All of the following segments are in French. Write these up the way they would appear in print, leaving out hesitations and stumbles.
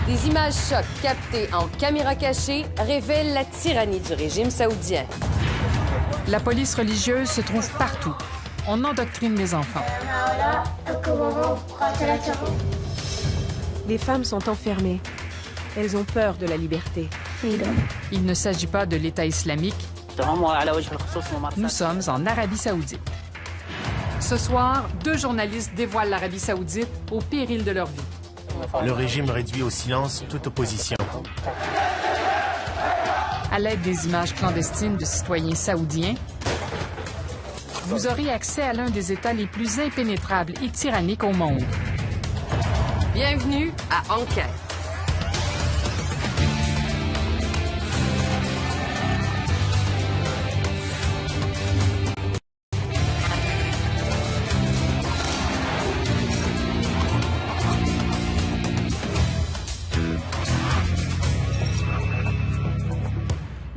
Des images chocs captées en caméra cachée révèlent la tyrannie du régime saoudien. La police religieuse se trouve partout. On endoctrine les enfants. Les femmes sont enfermées. Elles ont peur de la liberté. Il ne s'agit pas de l'État islamique. Nous sommes en Arabie saoudite. Ce soir, 2 journalistes dévoilent l'Arabie saoudite au péril de leur vie. Le régime réduit au silence toute opposition. À l'aide des images clandestines de citoyens saoudiens, vous aurez accès à l'un des États les plus impénétrables et tyranniques au monde. Bienvenue à Enquête.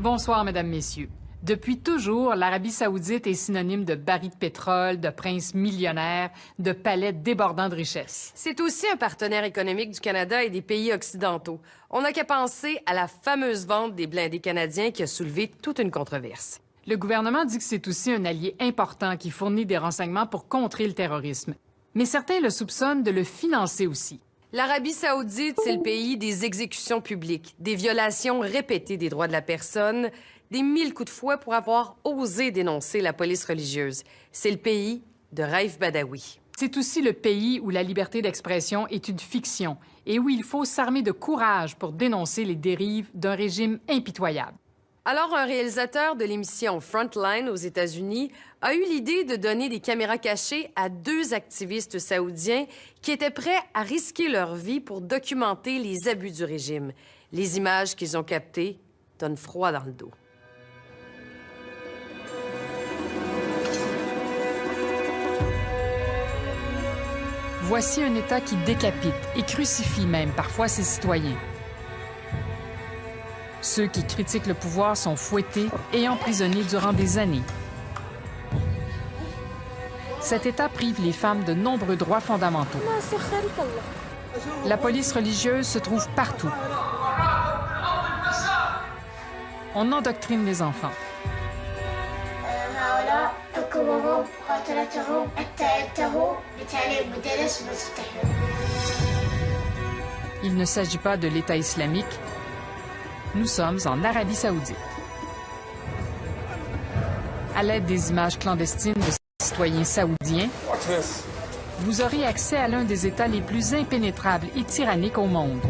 Bonsoir, Mesdames, Messieurs. Depuis toujours, l'Arabie saoudite est synonyme de barils de pétrole, de princes millionnaires, de palais débordants de richesses. C'est aussi un partenaire économique du Canada et des pays occidentaux. On n'a qu'à penser à la fameuse vente des blindés canadiens qui a soulevé toute une controverse. Le gouvernement dit que c'est aussi un allié important qui fournit des renseignements pour contrer le terrorisme. Mais certains le soupçonnent de le financer aussi. L'Arabie saoudite, c'est le pays des exécutions publiques, des violations répétées des droits de la personne, des 1000 coups de fouet pour avoir osé dénoncer la police religieuse. C'est le pays de Raif Badawi. C'est aussi le pays où la liberté d'expression est une fiction et où il faut s'armer de courage pour dénoncer les dérives d'un régime impitoyable. Alors, un réalisateur de l'émission Frontline aux États-Unis a eu l'idée de donner des caméras cachées à 2 activistes saoudiens qui étaient prêts à risquer leur vie pour documenter les abus du régime. Les images qu'ils ont captées donnent froid dans le dos. Voici un État qui décapite et crucifie même parfois ses citoyens. Ceux qui critiquent le pouvoir sont fouettés et emprisonnés durant des années. Cet État prive les femmes de nombreux droits fondamentaux. La police religieuse se trouve partout. On endoctrine les enfants. Il ne s'agit pas de l'État islamique. Nous sommes en Arabie saoudite. À l'aide des images clandestines de citoyens saoudiens, vous aurez accès à l'un des États les plus impénétrables et tyranniques au monde.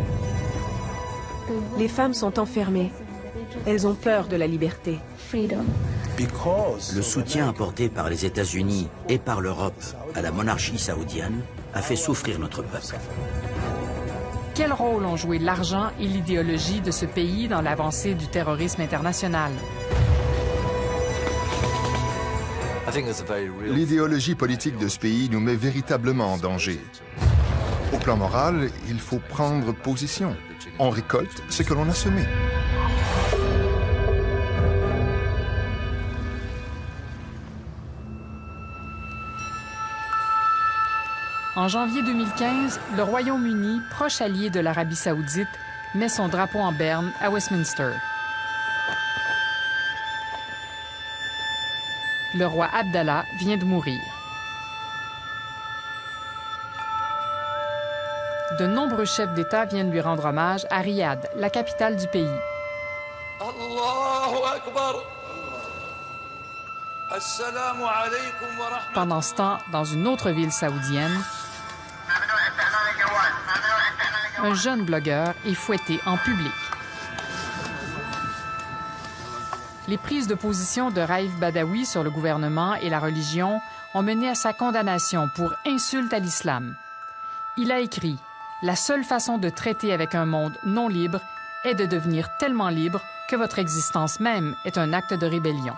Les femmes sont enfermées. Elles ont peur de la liberté. Le soutien apporté par les États-Unis et par l'Europe à la monarchie saoudienne a fait souffrir notre peuple. Quel rôle ont joué l'argent et l'idéologie de ce pays dans l'avancée du terrorisme international? L'idéologie politique de ce pays nous met véritablement en danger. Au plan moral, il faut prendre position. On récolte ce que l'on a semé. En janvier 2015, le Royaume-Uni, proche allié de l'Arabie saoudite, met son drapeau en berne à Westminster. Le roi Abdallah vient de mourir. De nombreux chefs d'État viennent lui rendre hommage à Riyad, la capitale du pays. Pendant ce temps, dans une autre ville saoudienne, un jeune blogueur est fouetté en public. Les prises de position de Raif Badawi sur le gouvernement et la religion ont mené à sa condamnation pour insulte à l'islam. Il a écrit « La seule façon de traiter avec un monde non libre est de devenir tellement libre que votre existence même est un acte de rébellion. »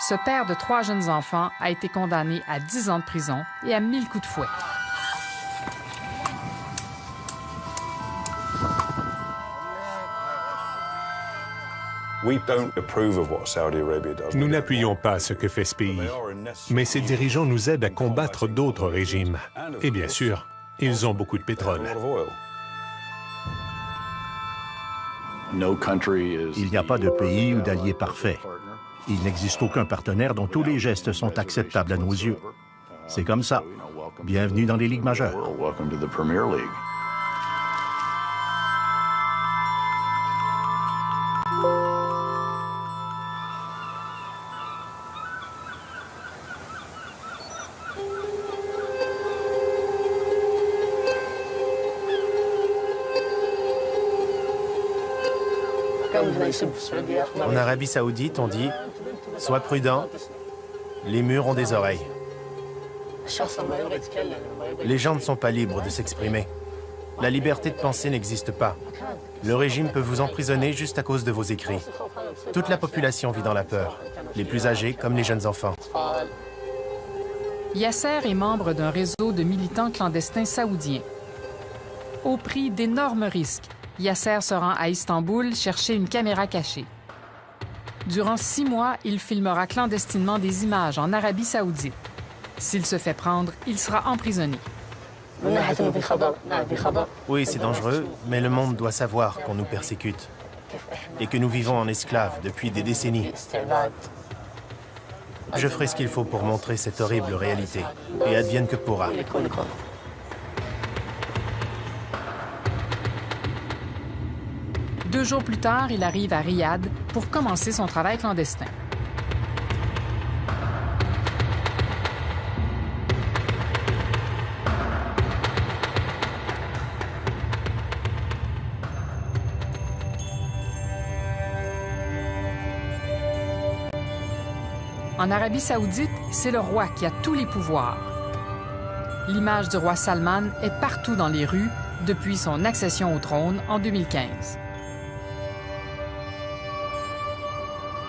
Ce père de 3 jeunes enfants a été condamné à 10 ans de prison et à 1000 coups de fouet. Nous n'appuyons pas ce que fait ce pays, mais ses dirigeants nous aident à combattre d'autres régimes. Et bien sûr, Ils ont beaucoup de pétrole. Il n'y a pas de pays ou d'allié parfait. Il n'existe aucun partenaire dont tous les gestes sont acceptables à nos yeux. C'est comme ça. Bienvenue dans les ligues majeures. En Arabie Saoudite, on dit « Sois prudent, les murs ont des oreilles ». Les gens ne sont pas libres de s'exprimer. La liberté de penser n'existe pas. Le régime peut vous emprisonner juste à cause de vos écrits. Toute la population vit dans la peur, les plus âgés comme les jeunes enfants. Yasser est membre d'un réseau de militants clandestins saoudiens. Au prix d'énormes risques, Yasser se rend à Istanbul chercher une caméra cachée. Durant 6 mois, il filmera clandestinement des images en Arabie saoudite. S'il se fait prendre, il sera emprisonné. Oui, c'est dangereux, mais le monde doit savoir qu'on nous persécute et que nous vivons en esclaves depuis des décennies. Je ferai ce qu'il faut pour montrer cette horrible réalité, et advienne que pourra. 2 jours plus tard, il arrive à Riyad pour commencer son travail clandestin. En Arabie saoudite, c'est le roi qui a tous les pouvoirs. L'image du roi Salman est partout dans les rues depuis son accession au trône en 2015.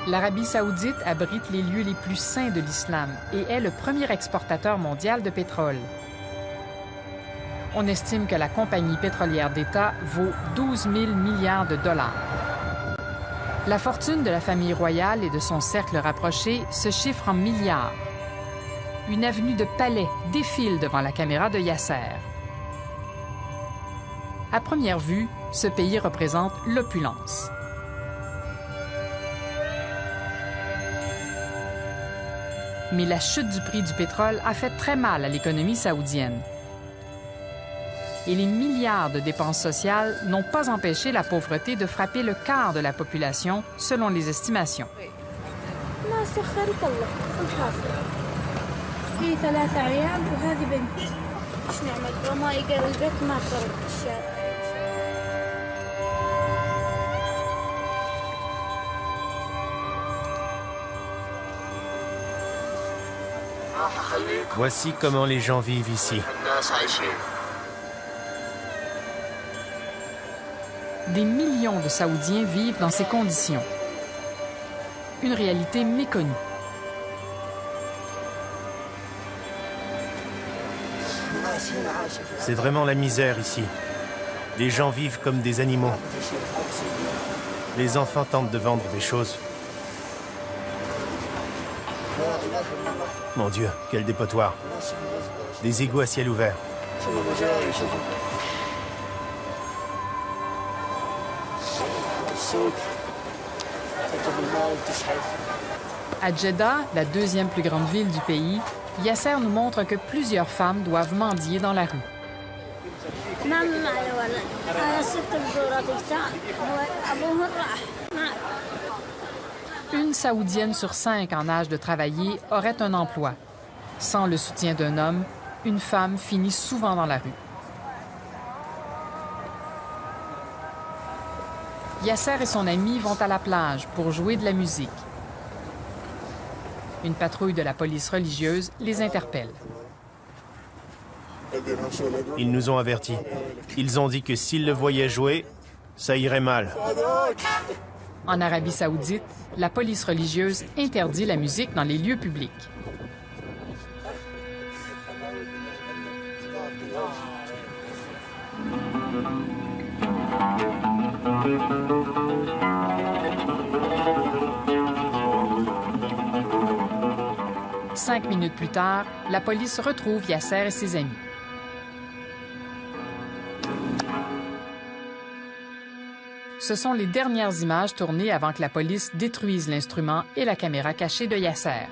L'Arabie saoudite abrite les lieux les plus saints de l'islam et est le premier exportateur mondial de pétrole. On estime que la compagnie pétrolière d'État vaut 12 000 milliards de dollars. La fortune de la famille royale et de son cercle rapproché se chiffre en milliards. Une avenue de palais défile devant la caméra de Yasser. À première vue, ce pays représente l'opulence. Mais la chute du prix du pétrole a fait très mal à l'économie saoudienne. Et les milliards de dépenses sociales n'ont pas empêché la pauvreté de frapper le quart de la population, selon les estimations. Voici comment les gens vivent ici. Des millions de Saoudiens vivent dans ces conditions. Une réalité méconnue. C'est vraiment la misère ici. Les gens vivent comme des animaux. Les enfants tentent de vendre des choses. Mon Dieu, quel dépotoir. Des égouts à ciel ouvert. À Jeddah, la 2e plus grande ville du pays, Yasser nous montre que plusieurs femmes doivent mendier dans la rue. Une Saoudienne sur 5 en âge de travailler aurait un emploi. Sans le soutien d'un homme, une femme finit souvent dans la rue. Yasser et son ami vont à la plage pour jouer de la musique. Une patrouille de la police religieuse les interpelle. Ils nous ont avertis. Ils ont dit que s'ils le voyaient jouer, ça irait mal. En Arabie saoudite, la police religieuse interdit la musique dans les lieux publics. « 5 minutes plus tard, la police retrouve Yasser et ses amis. Ce sont les dernières images tournées avant que la police détruise l'instrument et la caméra cachée de Yasser.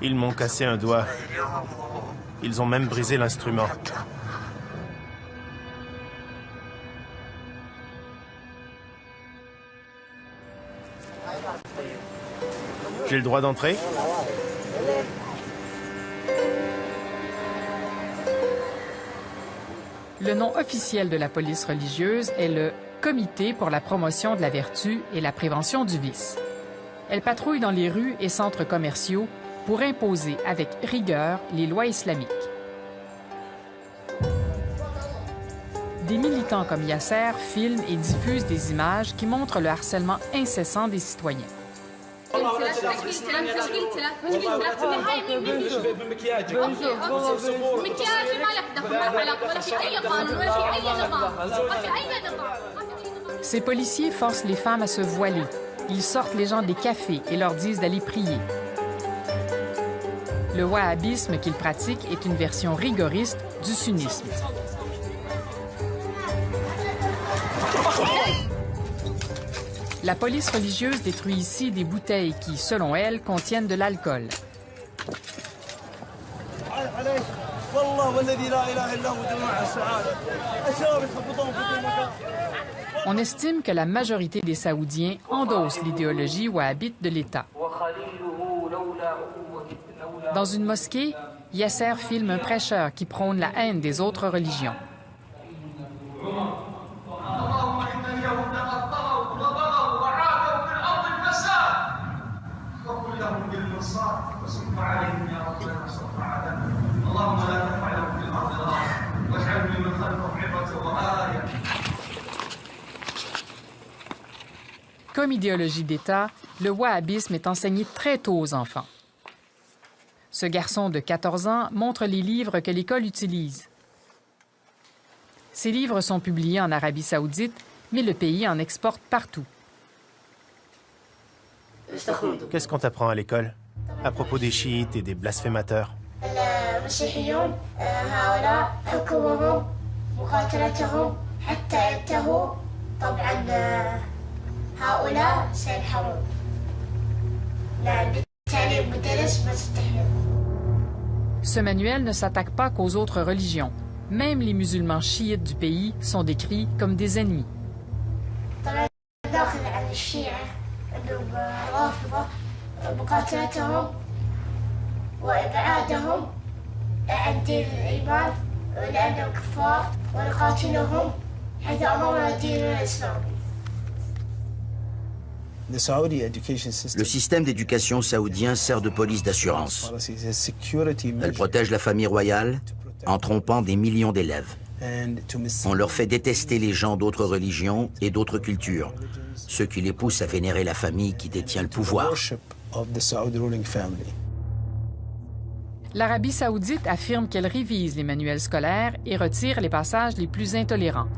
Ils m'ont cassé un doigt. Ils ont même brisé l'instrument. J'ai le droit d'entrer? Le nom officiel de la police religieuse est le Comité pour la promotion de la vertu et la prévention du vice. Elle patrouille dans les rues et centres commerciaux pour imposer avec rigueur les lois islamiques. Des militants comme Yasser filment et diffusent des images qui montrent le harcèlement incessant des citoyens. Ces policiers forcent les femmes à se voiler. Ils sortent les gens des cafés et leur disent d'aller prier. Le wahhabisme qu'ils pratiquent est une version rigoriste du sunnisme. La police religieuse détruit ici des bouteilles qui, selon elle, contiennent de l'alcool. On estime que la majorité des Saoudiens endossent l'idéologie wahhabite de l'État. Dans une mosquée, Yasser filme un prêcheur qui prône la haine des autres religions. Comme idéologie d'État, le wahhabisme est enseigné très tôt aux enfants. Ce garçon de 14 ans montre les livres que l'école utilise. Ces livres sont publiés en Arabie saoudite, mais le pays en exporte partout. Qu'est-ce qu'on t'apprend à l'école à propos des chiites et des blasphémateurs? Ce manuel ne s'attaque pas qu'aux autres religions. Même les musulmans chiites du pays sont décrits comme des ennemis. Le système d'éducation saoudien sert de police d'assurance. Elle protège la famille royale en trompant des millions d'élèves. On leur fait détester les gens d'autres religions et d'autres cultures, ce qui les pousse à vénérer la famille qui détient le pouvoir. L'Arabie saoudite affirme qu'elle révise les manuels scolaires et retire les passages les plus intolérants.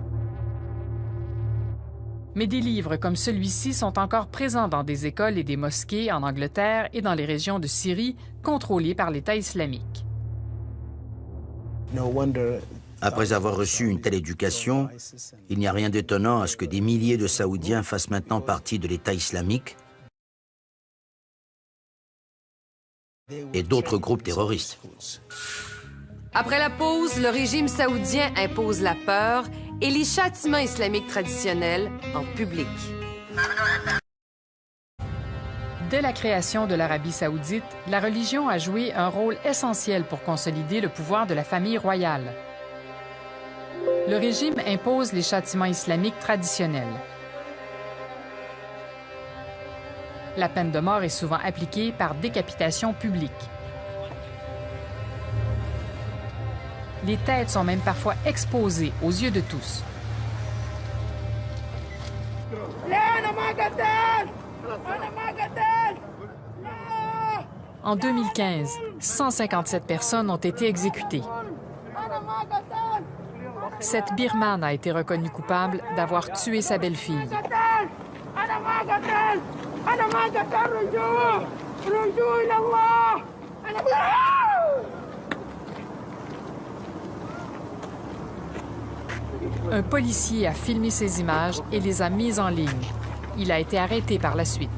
Mais des livres comme celui-ci sont encore présents dans des écoles et des mosquées en Angleterre et dans les régions de Syrie contrôlées par l'État islamique. Après avoir reçu une telle éducation, il n'y a rien d'étonnant à ce que des milliers de Saoudiens fassent maintenant partie de l'État islamique et d'autres groupes terroristes. Après la pause, le régime saoudien impose la peur et les châtiments islamiques traditionnels en public. Dès la création de l'Arabie saoudite, la religion a joué un rôle essentiel pour consolider le pouvoir de la famille royale. Le régime impose les châtiments islamiques traditionnels. La peine de mort est souvent appliquée par décapitation publique. Les têtes sont même parfois exposées aux yeux de tous. En 2015, 157 personnes ont été exécutées. Cette Birmane a été reconnue coupable d'avoir tué sa belle-fille. Un policier a filmé ces images et les a mises en ligne. Il a été arrêté par la suite.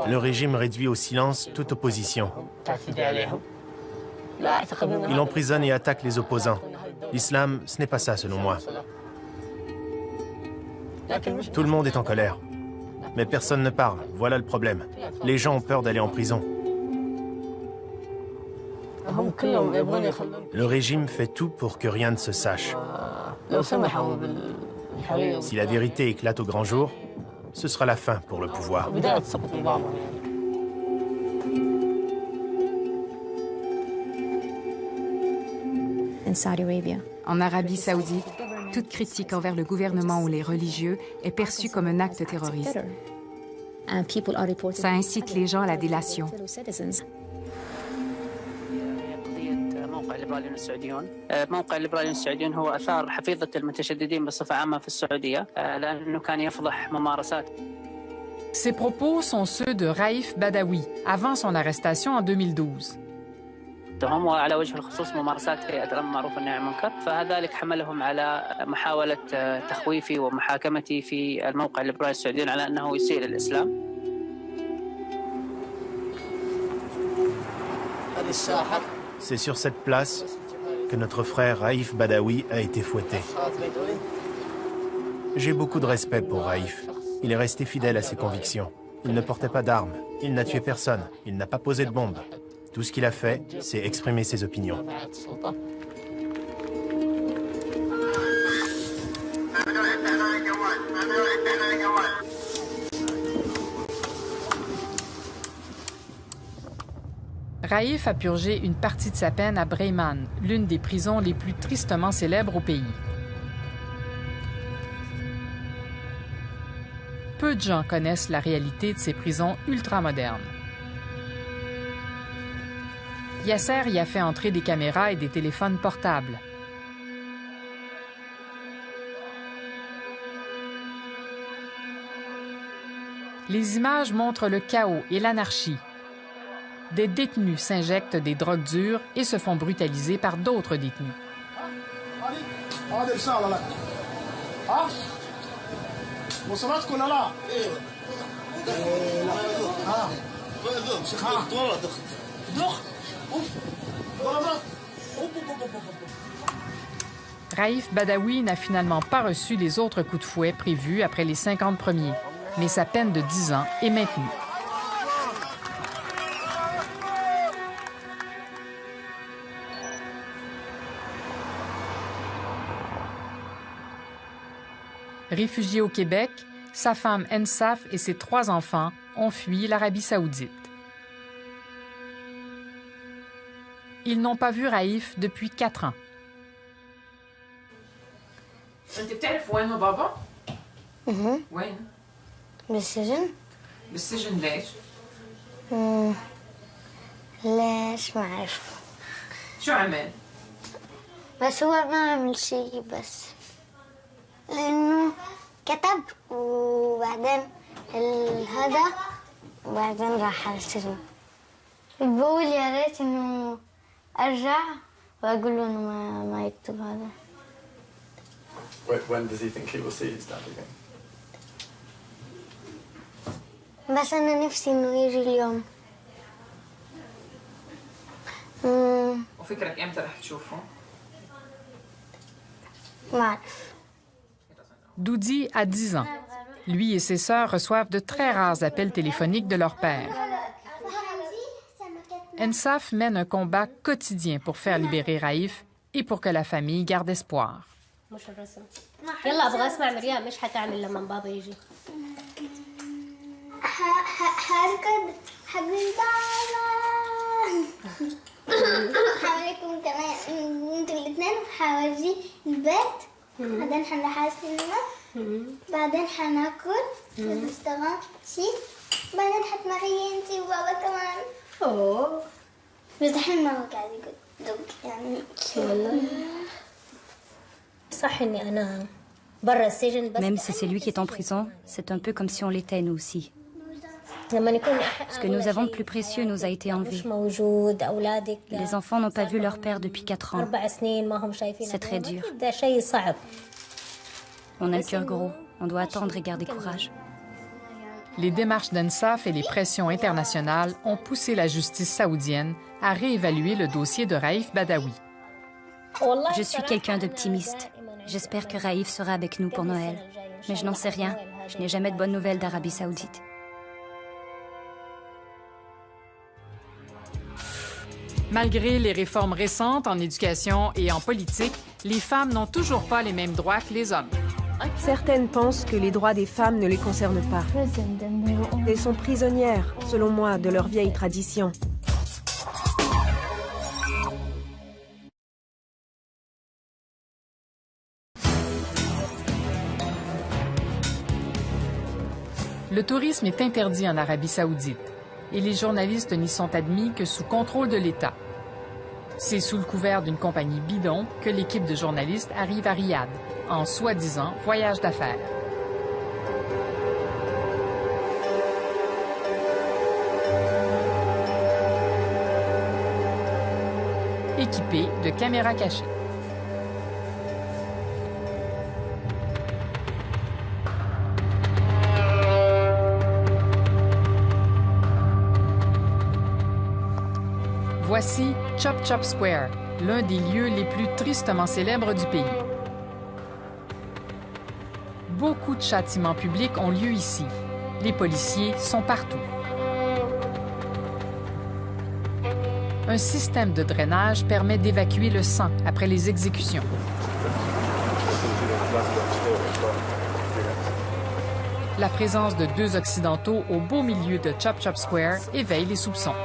Le régime réduit au silence toute opposition. Il emprisonne et attaque les opposants. L'islam, ce n'est pas ça, selon moi. Tout le monde est en colère. Mais personne ne parle, voilà le problème. Les gens ont peur d'aller en prison. Le régime fait tout pour que rien ne se sache. Si la vérité éclate au grand jour, ce sera la fin pour le pouvoir. En Arabie saoudite, toute critique envers le gouvernement ou les religieux est perçue comme un acte terroriste. Ça incite les gens à la délation. موقع الليبراليون السعوديون هو أثار حفيظة المتشددين بصفة عامة في السعودية لأنه كان يفضح ممارسات. Ces propos sont ceux de Raif Badawi, avant son arrestation en 2012. وعلى وجه الخصوص ممارسات هيئة الأمر بالمعروف والنهي عن المنكر، فذلك حملهم على محاولة تخويفي ومحاكمتي في الموقع الليبرالي السعوديون على أنه يسيء للإسلام. C'est sur cette place que notre frère Raif Badawi a été fouetté. J'ai beaucoup de respect pour Raif. Il est resté fidèle à ses convictions. Il ne portait pas d'armes, il n'a tué personne, il n'a pas posé de bombe. Tout ce qu'il a fait, c'est exprimer ses opinions. Raif a purgé une partie de sa peine à Breiman, l'une des prisons les plus tristement célèbres au pays. Peu de gens connaissent la réalité de ces prisons ultramodernes. Yasser y a fait entrer des caméras et des téléphones portables. Les images montrent le chaos et l'anarchie. Des détenus s'injectent des drogues dures et se font brutaliser par d'autres détenus. Raif Badawi n'a finalement pas reçu les autres coups de fouet prévus après les 50 premiers, mais sa peine de 10 ans est maintenue. Réfugié au Québec, sa femme Ensaf et ses 3 enfants ont fui l'Arabie saoudite. Ils n'ont pas vu Raif depuis 4 ans. انت بتعرف وين بابا؟ وين؟ بالسجن؟ بالسجن ليش؟ ليش ما اعرف. شو عمل؟ بس هو ما عمل شيء، بس لانه كتب وبعدين هذا وبعدين راح على السجن. بقول يا ريت انه ارجع واقول له انه ما يكتب هذا. When does he think he will see his dad again? بس أنا نفسي إنه يجي اليوم. وفكرك إمتى رح تشوفه؟ ما أعرف. Doudi a 10 ans. Lui et ses sœurs reçoivent de très rares appels téléphoniques de leur père. Ensaf mène un combat quotidien pour faire libérer Raif et pour que la famille garde espoir. مش الرسم. يلا ابغى اسمع مريم ايش حتعمل لما بابا يجي. هركض حقول بابا. حواليكم كمان انتوا الاثنين حورجي البيت. بعدين حنروح على السينما. بعدين حناكل في الريستوران شيء. بعدين حتمري انتي وبابا كمان. اوه. بس دحين ما هو قاعد يقول دوق يعني. والله. Même si c'est lui qui est en prison, c'est un peu comme si on l'était nous aussi. Ce que nous avons de plus précieux nous a été enlevé. Les enfants n'ont pas vu leur père depuis 4 ans. C'est très dur. On a le cœur gros. On doit attendre et garder courage. Les démarches d'ENSAF et les pressions internationales ont poussé la justice saoudienne à réévaluer le dossier de Raif Badawi. Je suis quelqu'un d'optimiste. J'espère que Raif sera avec nous pour Noël. Mais je n'en sais rien. Je n'ai jamais de bonnes nouvelles d'Arabie Saoudite. Malgré les réformes récentes en éducation et en politique, les femmes n'ont toujours pas les mêmes droits que les hommes. Certaines pensent que les droits des femmes ne les concernent pas. Elles sont prisonnières, selon moi, de leur vieille tradition. Le tourisme est interdit en Arabie Saoudite et les journalistes n'y sont admis que sous contrôle de l'État. C'est sous le couvert d'une compagnie bidon que l'équipe de journalistes arrive à Riyad, en soi-disant voyage d'affaires. Équipés de caméras cachées. Voici Chop Chop Square, l'un des lieux les plus tristement célèbres du pays. Beaucoup de châtiments publics ont lieu ici. Les policiers sont partout. Un système de drainage permet d'évacuer le sang après les exécutions. La présence de 2 Occidentaux au beau milieu de Chop Chop Square éveille les soupçons.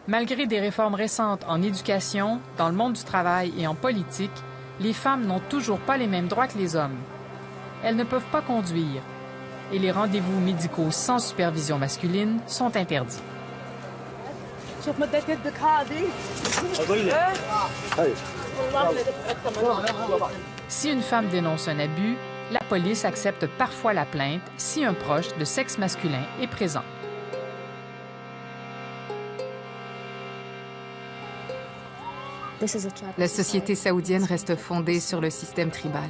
Malgré des réformes récentes en éducation, dans le monde du travail et en politique, les femmes n'ont toujours pas les mêmes droits que les hommes. Elles ne peuvent pas conduire et les rendez-vous médicaux sans supervision masculine sont interdits. Si une femme dénonce un abus, la police accepte parfois la plainte si un proche de sexe masculin est présent. La société saoudienne reste fondée sur le système tribal.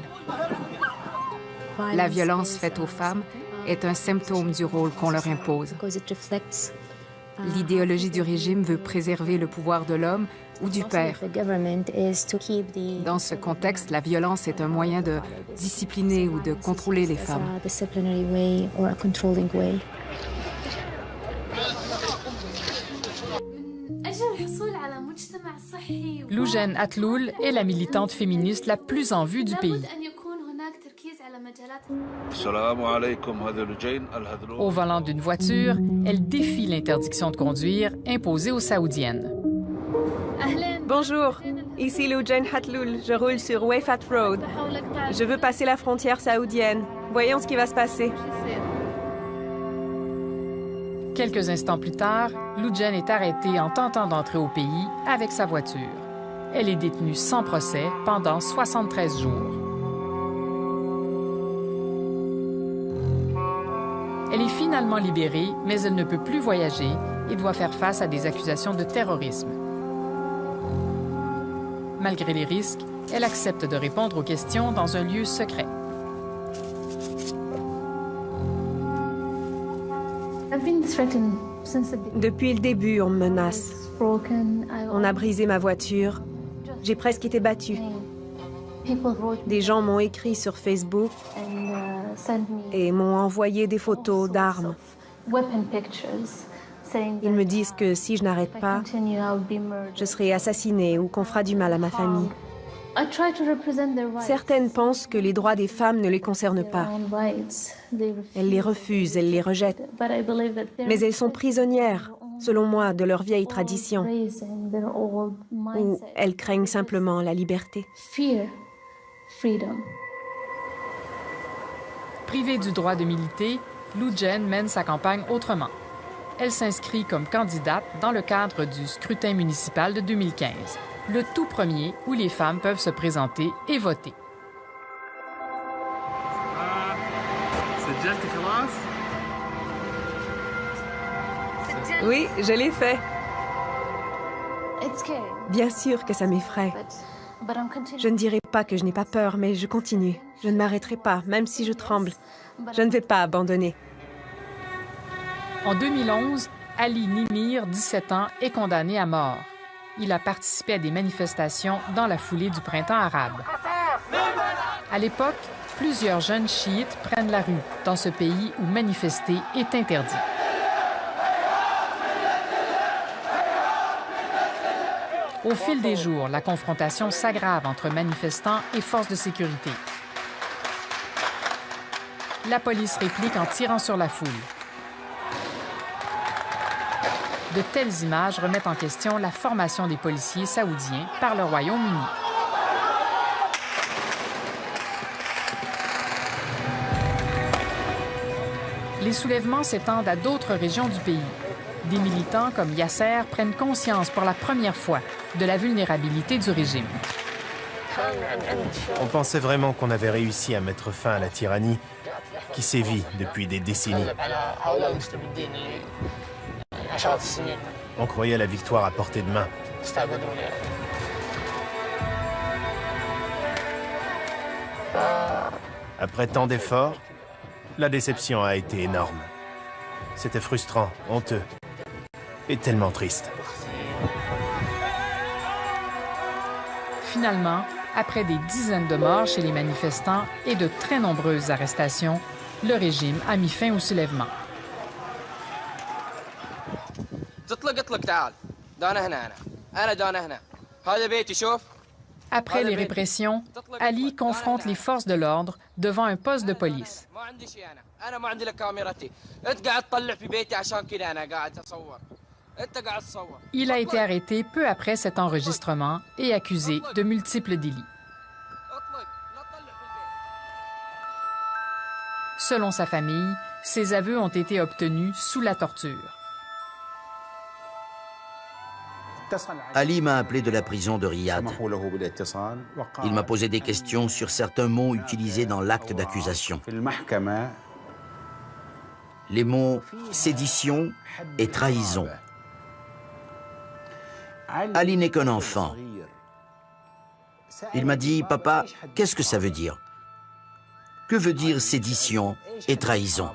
La violence faite aux femmes est un symptôme du rôle qu'on leur impose. L'idéologie du régime veut préserver le pouvoir de l'homme ou du père. Dans ce contexte, la violence est un moyen de discipliner ou de contrôler les femmes. Loujen Atloul est la militante féministe la plus en vue du pays. Au volant d'une voiture, elle défie l'interdiction de conduire imposée aux Saoudiennes. Bonjour, ici Loujen Atloul. Je roule sur Wayfat Road. Je veux passer la frontière saoudienne. Voyons ce qui va se passer. Quelques instants plus tard, Loujen est arrêtée en tentant d'entrer au pays avec sa voiture. Elle est détenue sans procès pendant 73 jours. Elle est finalement libérée, mais elle ne peut plus voyager et doit faire face à des accusations de terrorisme. Malgré les risques, elle accepte de répondre aux questions dans un lieu secret. Depuis le début, on me menace. On a brisé ma voiture. J'ai presque été battue. Des gens m'ont écrit sur Facebook et m'ont envoyé des photos d'armes. Ils me disent que si je n'arrête pas, je serai assassinée ou qu'on fera du mal à ma famille. Certaines pensent que les droits des femmes ne les concernent pas. Elles les refusent, elles les rejettent. Mais elles sont prisonnières, selon moi, de leur vieille tradition. Ou elles craignent simplement la liberté. Privée du droit de militer, Loujen mène sa campagne autrement. Elle s'inscrit comme candidate dans le cadre du scrutin municipal de 2015, le tout premier où les femmes peuvent se présenter et voter. Oui, je l'ai fait. Bien sûr que ça m'effraie. Je ne dirai pas que je n'ai pas peur, mais je continue. Je ne m'arrêterai pas, même si je tremble. Je ne vais pas abandonner. En 2011, Ali Nimir, 17 ans, est condamné à mort. Il a participé à des manifestations dans la foulée du printemps arabe. À l'époque, plusieurs jeunes chiites prennent la rue dans ce pays où manifester est interdit. Au fil des jours, la confrontation s'aggrave entre manifestants et forces de sécurité. La police réplique en tirant sur la foule. De telles images remettent en question la formation des policiers saoudiens par le Royaume-Uni. Les soulèvements s'étendent à d'autres régions du pays. Des militants comme Yasser prennent conscience pour la première fois de la vulnérabilité du régime. On pensait vraiment qu'on avait réussi à mettre fin à la tyrannie qui sévit depuis des décennies. On croyait la victoire à portée de main. Après tant d'efforts, la déception a été énorme. C'était frustrant, honteux et tellement triste. Finalement, après des dizaines de morts chez les manifestants et de très nombreuses arrestations, le régime a mis fin au soulèvement. Après les répressions, Ali confronte les forces de l'ordre devant un poste de police. Il a été arrêté peu après cet enregistrement et accusé de multiples délits. Selon sa famille, ses aveux ont été obtenus sous la torture. Ali m'a appelé de la prison de Riyad. Il m'a posé des questions sur certains mots utilisés dans l'acte d'accusation. Les mots sédition et trahison. Ali n'est qu'un enfant. Il m'a dit, « Papa, qu'est-ce que ça veut dire? Que veut dire sédition et trahison ?»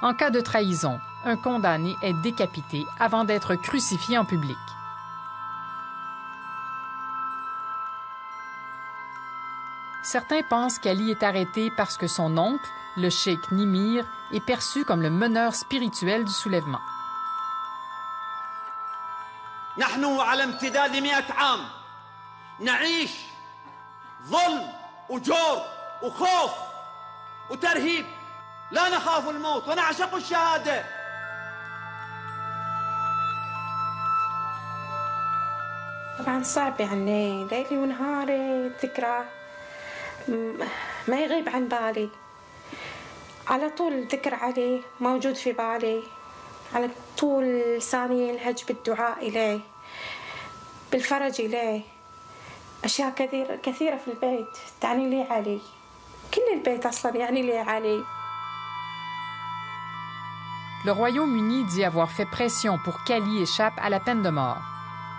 En cas de trahison, un condamné est décapité avant d'être crucifié en public. Certains pensent qu'Ali est arrêté parce que son oncle, le cheikh Nimir, est perçu comme le meneur spirituel du soulèvement. نحن على امتداد 100 عام نعيش ظلم وجور وخوف وترهيب لا نخاف الموت ونعشق الشهادة طبعا صعب يعني ليلي ونهاري الذكرى ما يغيب عن بالي على طول الذكر عليه موجود في بالي على طول لساني يلهج بالدعاء إليه بالفرج إليه أشياء كثيرة في البيت تعني لي علي كل البيت أصلا يعني لي علي. Le Royaume-Uni dit avoir fait pression pour qu'Ali échappe à la peine de mort.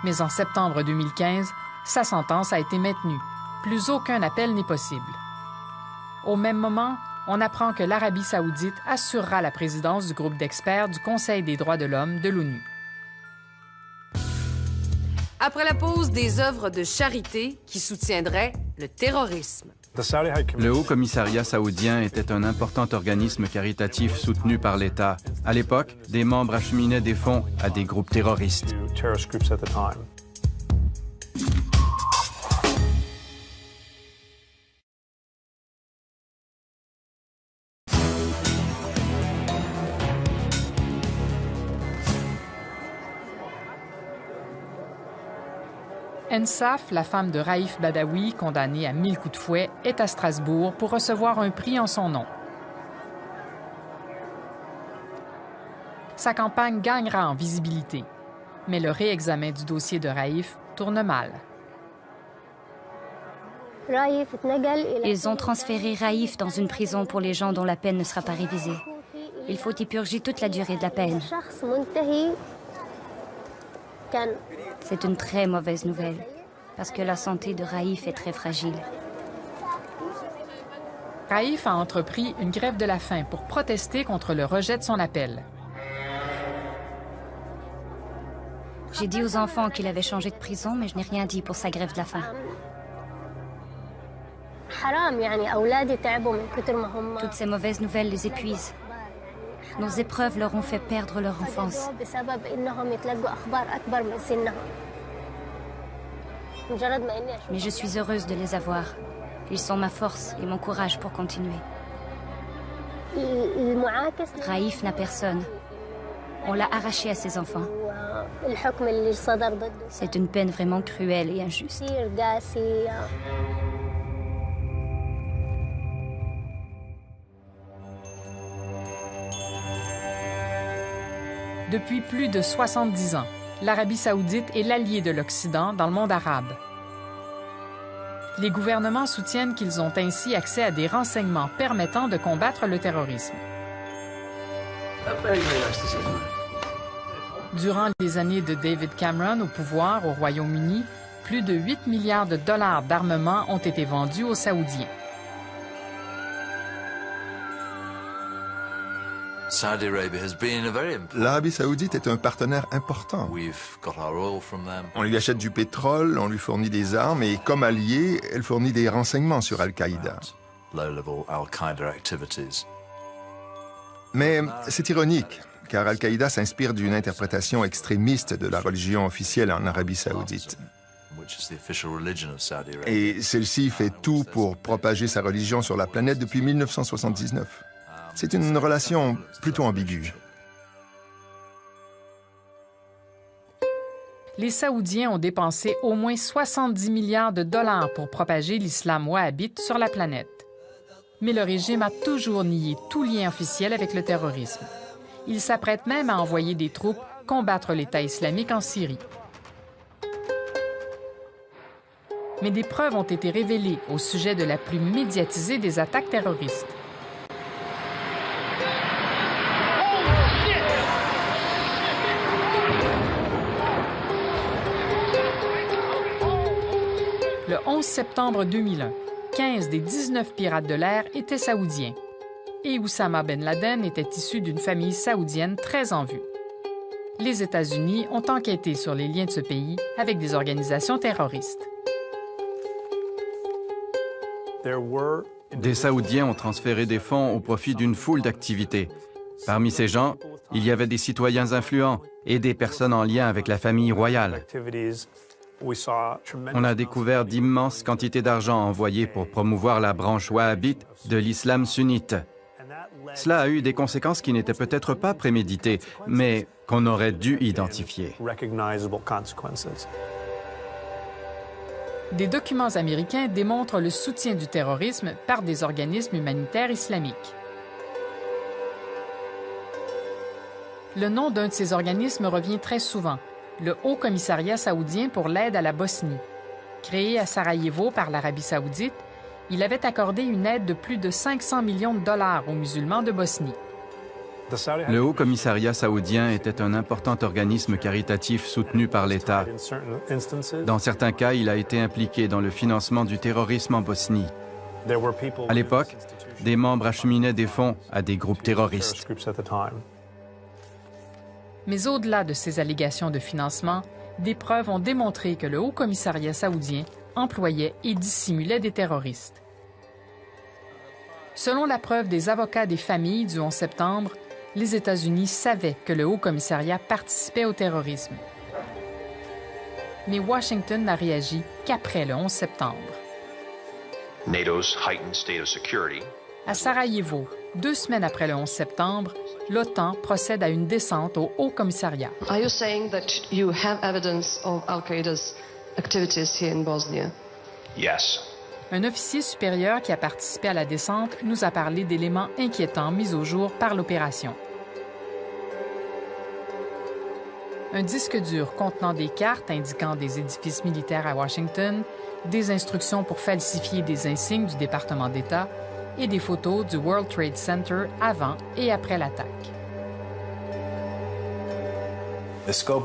Mais en septembre 2015, sa sentence a été maintenue. Plus aucun appel n'est possible. Au même moment, on apprend que l'Arabie saoudite assurera la présidence du groupe d'experts du Conseil des droits de l'homme de l'ONU. Après la pause, des œuvres de charité qui soutiendraient le terrorisme. Le Haut Commissariat saoudien était un important organisme caritatif soutenu par l'État. À l'époque, des membres acheminaient des fonds à des groupes terroristes. Ensaf, la femme de Raif Badawi, condamnée à 1000 coups de fouet, est à Strasbourg pour recevoir un prix en son nom. Sa campagne gagnera en visibilité, mais le réexamen du dossier de Raif tourne mal. Ils ont transféré Raïf dans une prison pour les gens dont la peine ne sera pas révisée. Il faut y purger toute la durée de la peine. C'est une très mauvaise nouvelle, parce que la santé de Raïf est très fragile. Raïf a entrepris une grève de la faim pour protester contre le rejet de son appel. J'ai dit aux enfants qu'il avait changé de prison, mais je n'ai rien dit pour sa grève de la faim. Toutes ces mauvaises nouvelles les épuisent. Nos épreuves leur ont fait perdre leur enfance. Mais je suis heureuse de les avoir. Ils sont ma force et mon courage pour continuer. Raïf n'a personne. On l'a arraché à ses enfants. C'est une peine vraiment cruelle et injuste. Depuis plus de 70 ans, l'Arabie saoudite est l'allié de l'Occident dans le monde arabe. Les gouvernements soutiennent qu'ils ont ainsi accès à des renseignements permettant de combattre le terrorisme. Durant les années de David Cameron au pouvoir au Royaume-Uni, plus de 8 milliards de dollars d'armement ont été vendus aux Saoudiens. L'Arabie saoudite est un partenaire important. On lui achète du pétrole, on lui fournit des armes et comme allié, elle fournit des renseignements sur Al-Qaïda. Mais c'est ironique, car Al-Qaïda s'inspire d'une interprétation extrémiste de la religion officielle en Arabie saoudite. Et celle-ci fait tout pour propager sa religion sur la planète depuis 1979. C'est une relation plutôt ambiguë. Les Saoudiens ont dépensé au moins 70 milliards de dollars pour propager l'islam wahhabite sur la planète. Mais le régime a toujours nié tout lien officiel avec le terrorisme. Il s'apprête même à envoyer des troupes combattre l'État islamique en Syrie. Mais des preuves ont été révélées au sujet de la plus médiatisée des attaques terroristes. Le 11 septembre 2001, 15 des 19 pirates de l'air étaient saoudiens. Et Oussama Ben Laden était issu d'une famille saoudienne très en vue. Les États-Unis ont enquêté sur les liens de ce pays avec des organisations terroristes. Des Saoudiens ont transféré des fonds au profit d'une foule d'activités. Parmi ces gens, il y avait des citoyens influents et des personnes en lien avec la famille royale. On a découvert d'immenses quantités d'argent envoyées pour promouvoir la branche wahhabite de l'islam sunnite. Cela a eu des conséquences qui n'étaient peut-être pas préméditées, mais qu'on aurait dû identifier. Des documents américains démontrent le soutien du terrorisme par des organismes humanitaires islamiques. Le nom d'un de ces organismes revient très souvent, le Haut Commissariat saoudien pour l'aide à la Bosnie. Créé à Sarajevo par l'Arabie saoudite, il avait accordé une aide de plus de 500 millions de dollars aux musulmans de Bosnie. Le Haut Commissariat saoudien était un important organisme caritatif soutenu par l'État. Dans certains cas, il a été impliqué dans le financement du terrorisme en Bosnie. À l'époque, des membres acheminaient des fonds à des groupes terroristes. Mais au-delà de ces allégations de financement, des preuves ont démontré que le Haut Commissariat saoudien employait et dissimulait des terroristes. Selon la preuve des avocats des familles du 11 septembre, les États-Unis savaient que le Haut Commissariat participait au terrorisme. Mais Washington n'a réagi qu'après le 11 septembre. À Sarajevo, 2 semaines après le 11 septembre, l'OTAN procède à une descente au Haut Commissariat. Are you saying that you have evidence of Al-Qaeda's activities here in Bosnia? Yes. Un officier supérieur qui a participé à la descente nous a parlé d'éléments inquiétants mis au jour par l'opération. un disque dur contenant des cartes indiquant des édifices militaires à Washington, des instructions pour falsifier des insignes du département d'État et des photos du World Trade Center avant et après l'attaque.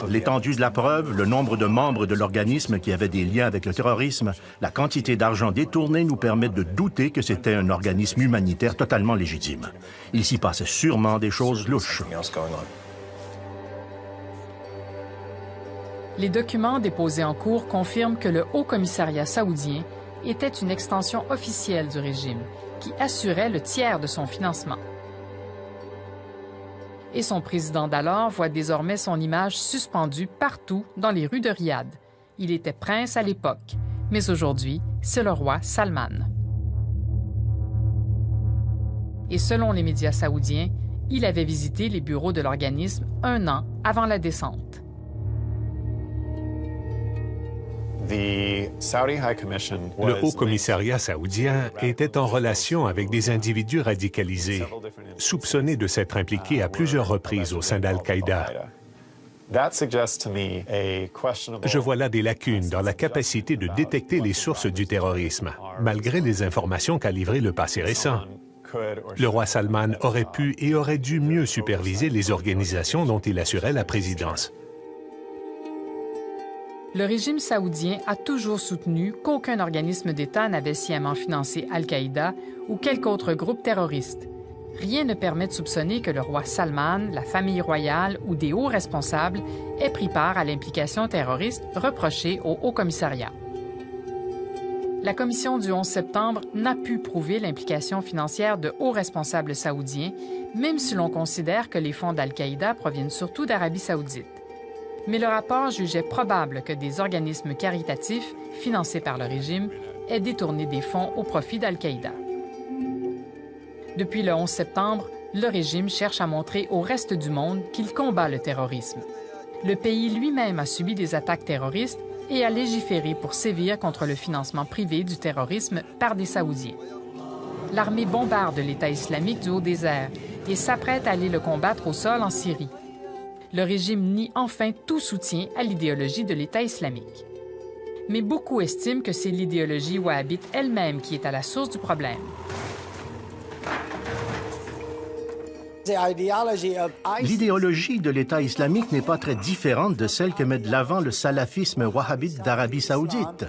L'étendue de la preuve, le nombre de membres de l'organisme qui avaient des liens avec le terrorisme, la quantité d'argent détourné nous permettent de douter que c'était un organisme humanitaire totalement légitime. Il s'y passait sûrement des choses louches. Les documents déposés en cours confirment que le Haut-Commissariat saoudien était une extension officielle du régime qui assurait le tiers de son financement. Et son président d'alors voit désormais son image suspendue partout dans les rues de Riyad. Il était prince à l'époque, mais aujourd'hui, c'est le roi Salman. Et selon les médias saoudiens, il avait visité les bureaux de l'organisme 1 an avant la descente. Le Haut-Commissariat saoudien était en relation avec des individus radicalisés, soupçonnés de s'être impliqués à plusieurs reprises au sein d'Al-Qaïda. Je vois là des lacunes dans la capacité de détecter les sources du terrorisme, malgré les informations qu'a livrées le passé récent. Le roi Salman aurait pu et aurait dû mieux superviser les organisations dont il assurait la présidence. Le régime saoudien a toujours soutenu qu'aucun organisme d'État n'avait sciemment financé Al-Qaïda ou quelque autre groupe terroriste. Rien ne permet de soupçonner que le roi Salman, la famille royale ou des hauts responsables aient pris part à l'implication terroriste reprochée au Haut-Commissariat. La commission du 11 septembre n'a pu prouver l'implication financière de hauts responsables saoudiens, même si l'on considère que les fonds d'Al-Qaïda proviennent surtout d'Arabie saoudite. Mais le rapport jugeait probable que des organismes caritatifs, financés par le régime, aient détourné des fonds au profit d'Al-Qaïda. Depuis le 11 septembre, le régime cherche à montrer au reste du monde qu'il combat le terrorisme. Le pays lui-même a subi des attaques terroristes et a légiféré pour sévir contre le financement privé du terrorisme par des Saoudiens. L'armée bombarde l'État islamique du Haut-Désert et s'apprête à aller le combattre au sol en Syrie. Le régime nie enfin tout soutien à l'idéologie de l'État islamique. Mais beaucoup estiment que c'est l'idéologie wahhabite elle-même qui est à la source du problème. L'idéologie de l'État islamique n'est pas très différente de celle que met de l'avant le salafisme wahhabite d'Arabie saoudite.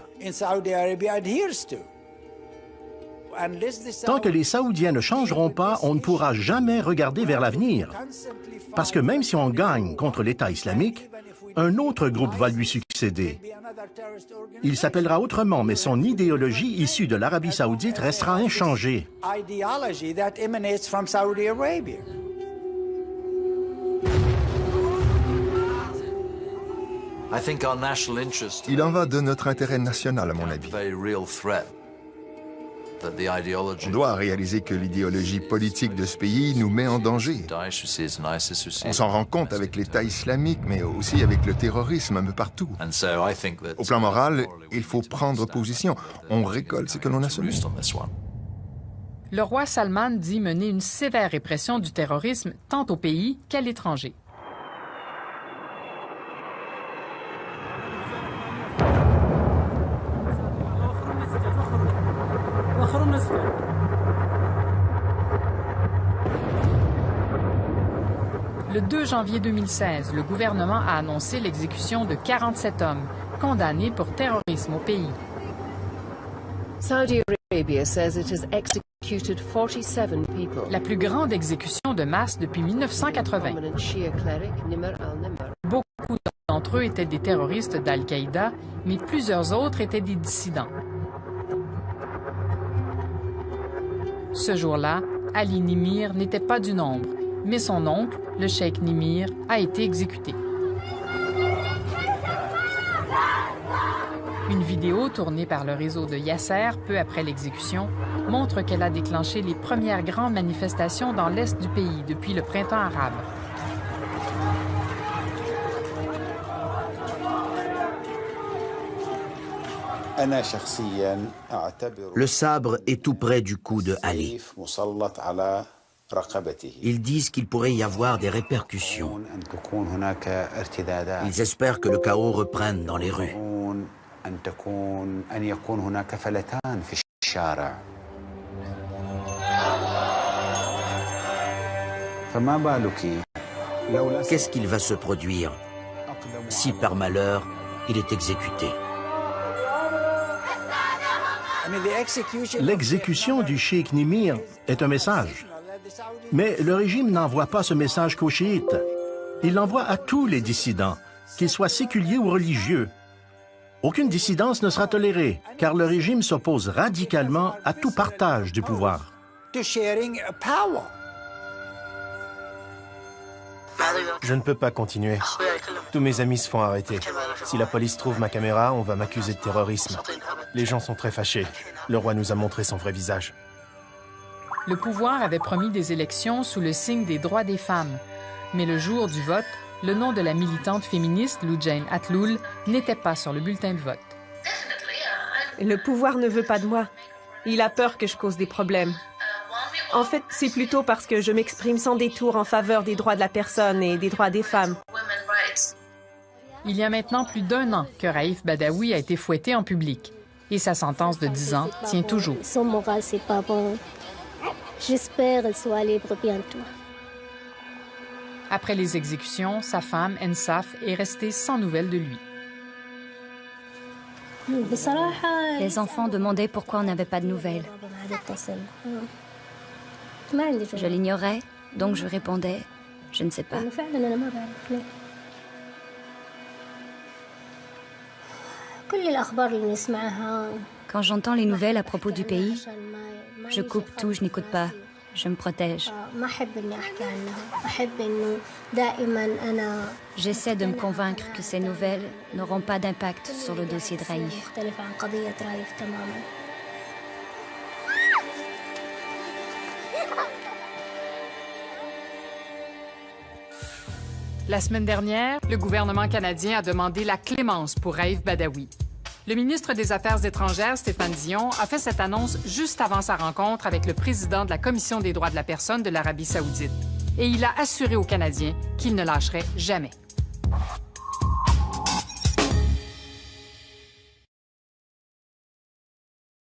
Tant que les Saoudiens ne changeront pas, on ne pourra jamais regarder vers l'avenir. Parce que même si on gagne contre l'État islamique, un autre groupe va lui succéder. Il s'appellera autrement, mais son idéologie issue de l'Arabie saoudite restera inchangée. Il en va de notre intérêt national, à mon avis. On doit réaliser que l'idéologie politique de ce pays nous met en danger. On s'en rend compte avec l'État islamique, mais aussi avec le terrorisme un peu partout. Au plan moral, il faut prendre position. On récolte ce que l'on a semé. Le roi Salman dit mener une sévère répression du terrorisme tant au pays qu'à l'étranger. Le 2 janvier 2016, le gouvernement a annoncé l'exécution de 47 hommes condamnés pour terrorisme au pays. Saudi Arabia says it has executed 47 people. La plus grande exécution de masse depuis 1980. Beaucoup d'entre eux étaient des terroristes d'Al-Qaïda, mais plusieurs autres étaient des dissidents. Ce jour-là, Ali Nimir n'était pas du nombre, mais son oncle, le cheikh Nimir, a été exécuté. Une vidéo tournée par le réseau de Yasser peu après l'exécution montre qu'elle a déclenché les premières grandes manifestations dans l'est du pays depuis le printemps arabe. Le sabre est tout près du cou de Ali. Ils disent qu'il pourrait y avoir des répercussions. Ils espèrent que le chaos reprenne dans les rues. Qu'est-ce qu'il va se produire si par malheur il est exécuté? L'exécution du cheikh Nimr est un message. Mais le régime n'envoie pas ce message qu'aux chiites. Il l'envoie à tous les dissidents, qu'ils soient séculiers ou religieux. Aucune dissidence ne sera tolérée, car le régime s'oppose radicalement à tout partage du pouvoir. Je ne peux pas continuer. Tous mes amis se font arrêter. Si la police trouve ma caméra, on va m'accuser de terrorisme. Les gens sont très fâchés. Le roi nous a montré son vrai visage. Le pouvoir avait promis des élections sous le signe des droits des femmes. Mais le jour du vote, le nom de la militante féministe Loujain Atloul n'était pas sur le bulletin de vote. Le pouvoir ne veut pas de moi. Il a peur que je cause des problèmes. En fait, c'est plutôt parce que je m'exprime sans détour en faveur des droits de la personne et des droits des femmes. Il y a maintenant plus d'1 an que Raif Badawi a été fouetté en public. Et sa sentence de 10 ans tient toujours. Son moral, c'est pas bon. J'espère qu'elle soit libre bientôt. Après les exécutions, sa femme, Ensaf, est restée sans nouvelles de lui. Les enfants demandaient pourquoi on n'avait pas de nouvelles. Je l'ignorais, donc je répondais, je ne sais pas. Quand j'entends les nouvelles à propos du pays, je coupe tout, je n'écoute pas, je me protège. J'essaie de me convaincre que ces nouvelles n'auront pas d'impact sur le dossier de Raif. La semaine dernière, le gouvernement canadien a demandé la clémence pour Raif Badawi. Le ministre des Affaires étrangères, Stéphane Dion, a fait cette annonce juste avant sa rencontre avec le président de la Commission des droits de la personne de l'Arabie saoudite. Et il a assuré aux Canadiens qu'il ne lâcherait jamais.